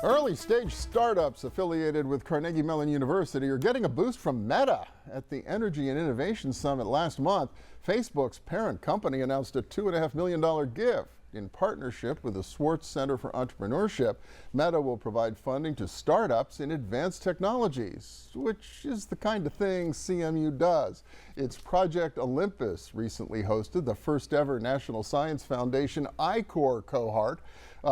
Early stage startups affiliated with Carnegie Mellon University are getting a boost from Meta. At the Energy and Innovation Summit last month, Facebook's parent company announced a $2.5 million gift. In partnership with the Swartz Center for Entrepreneurship, Meta will provide funding to startups in advanced technologies, which is the kind of thing CMU does. Its Project Olympus recently hosted the first ever National Science Foundation I-Corps cohort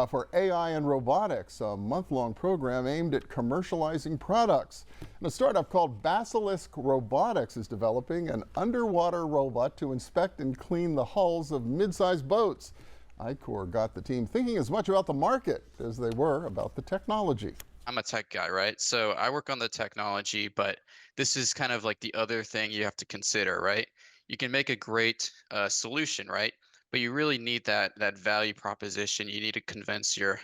for AI and robotics, a month-long program aimed at commercializing products. And a startup called Basilisk Robotics is developing an underwater robot to inspect and clean the hulls of mid-sized boats. I-Corps got the team thinking as much about the market as they were about the technology. I'm a tech guy, right? So I work on the technology, but this is kind of like the other thing you have to consider, right? You can make a great solution, right? But you really need that value proposition. You need to convince your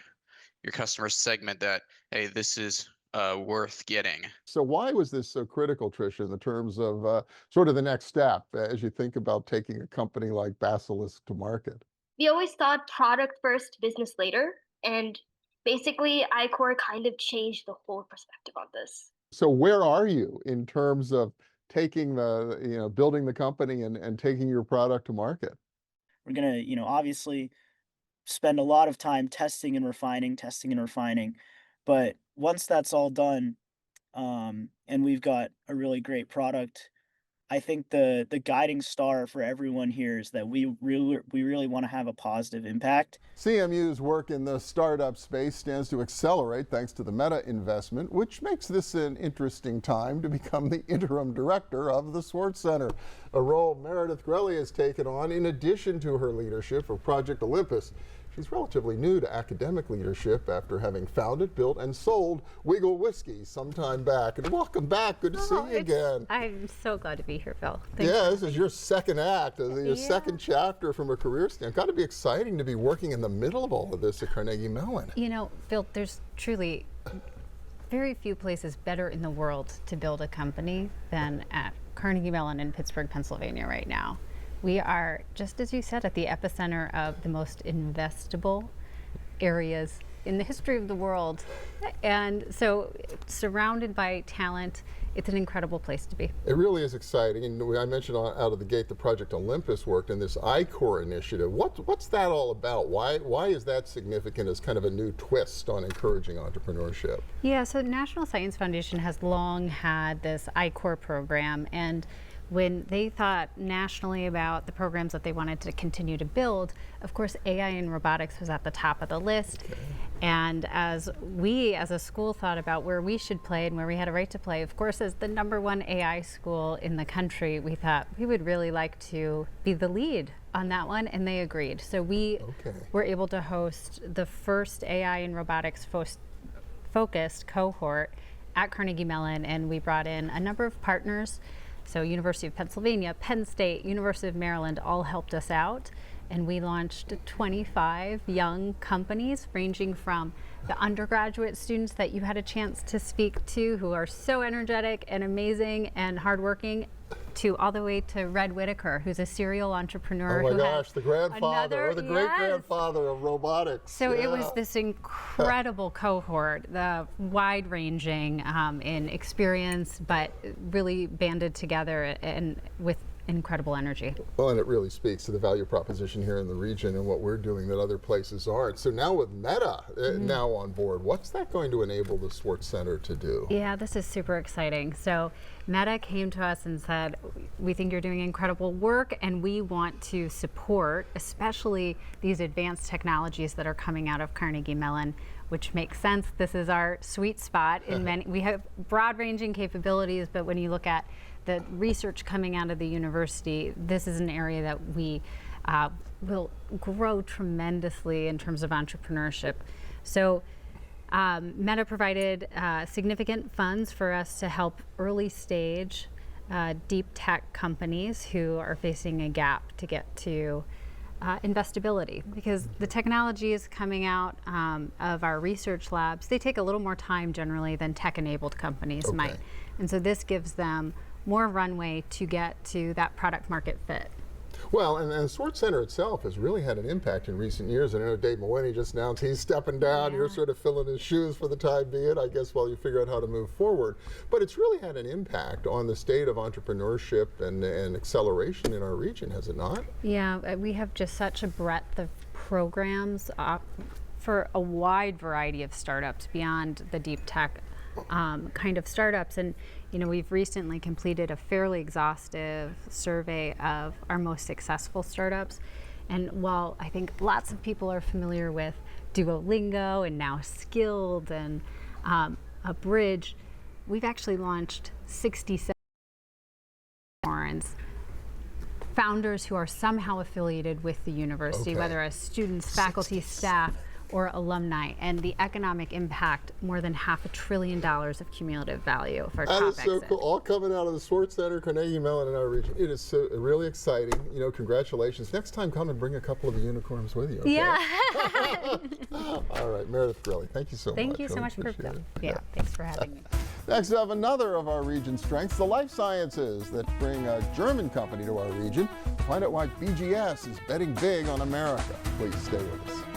customer segment that, hey, this is worth getting. So why was this so critical, Tricia, in the terms of sort of the next step as you think about taking a company like Basilisk to market? We always thought product first, business later. And basically, iCore kind of changed the whole perspective on this. So where are you in terms of taking building the company and taking your product to market? We're gonna, obviously spend a lot of time testing and refining. But once that's all done, and we've got a really great product, I think the guiding star for everyone here is that we really want to have a positive impact. CMU's work in the startup space stands to accelerate thanks to the Meta investment, which makes this an interesting time to become the interim director of the Swartz Center, a role Meredith Grelli has taken on in addition to her leadership of Project Olympus. She's relatively new to academic leadership after having founded, built, and sold Wiggle Whiskey some time back. And welcome back. Good to see you again. I'm so glad to be here, Phil. This is your second act, your second chapter from a career standpoint. Got to be exciting to be working in the middle of all of this at Carnegie Mellon. You know, Phil, there's truly very few places better in the world to build a company than at Carnegie Mellon in Pittsburgh, Pennsylvania right now. We are, just as you said, at the epicenter of the most investable areas in the history of the world. And so surrounded by talent, it's an incredible place to be. It really is exciting. And I mentioned out of the gate the Project Olympus worked in this I-Corps initiative. What's that all about? Why is that significant as kind of a new twist on encouraging entrepreneurship? Yeah, so National Science Foundation has long had this I-Corps program, and when they thought nationally about the programs that they wanted to continue to build, of course, AI and robotics was at the top of the list. Okay. And as we, as a school, thought about where we should play and where we had a right to play, of course, as the #1 AI school in the country, we thought we would really like to be the lead on that one, and they agreed. So we were able to host the first AI and robotics focused cohort at Carnegie Mellon, and we brought in a number of partners. So University of Pennsylvania, Penn State, University of Maryland all helped us out, and we launched 25 young companies ranging from the undergraduate students that you had a chance to speak to who are so energetic and amazing and hardworking, to all the way to Red Whitaker, who's a serial entrepreneur. Oh my gosh, the grandfather or the great-grandfather of robotics. So it was this incredible cohort, the wide-ranging in experience, but really banded together and with incredible energy. Well, and it really speaks to the value proposition here in the region and what we're doing that other places aren't. So now with Meta now on board, what's that going to enable the Swartz Center to do? Yeah, this is super exciting. So Meta came to us and said, we think you're doing incredible work and we want to support especially these advanced technologies that are coming out of Carnegie Mellon, which makes sense. This is our sweet spot. We have broad-ranging capabilities, but when you look at the research coming out of the university, this is an area that we will grow tremendously in terms of entrepreneurship. So Meta provided significant funds for us to help early stage deep tech companies who are facing a gap to get to investability, because the technology is coming out of our research labs. They take a little more time generally than tech-enabled companies might. And so this gives them more runway to get to that product market fit. Well, and the Swartz Center itself has really had an impact in recent years. And I know Dave Maloney just announced he's stepping down. Yeah. You're sort of filling his shoes for the time being, I guess, while you figure out how to move forward. But it's really had an impact on the state of entrepreneurship and acceleration in our region, has it not? Yeah, we have just such a breadth of programs for a wide variety of startups beyond the deep tech kind of startups. And we've recently completed a fairly exhaustive survey of our most successful startups. And while I think lots of people are familiar with Duolingo and now Skilled and a Bridge, we've actually launched 67 unicorns. Founders who are somehow affiliated with the university, Okay. whether as students, faculty, staff, or alumni, and the economic impact, more than $500 billion of cumulative value for That top is so exit. cool. All coming out of the Swartz Center, Carnegie Mellon in our region. It is so really exciting. Congratulations. Next time, come and bring a couple of the unicorns with you. Okay? Yeah. All right, Meredith Grelli, thank you so much. Thank you so Really much for appreciate it. thanks for having me. Next up, another of our region's strengths, the life sciences that bring a German company to our region. Find out why BGS is betting big on America. Please stay with us.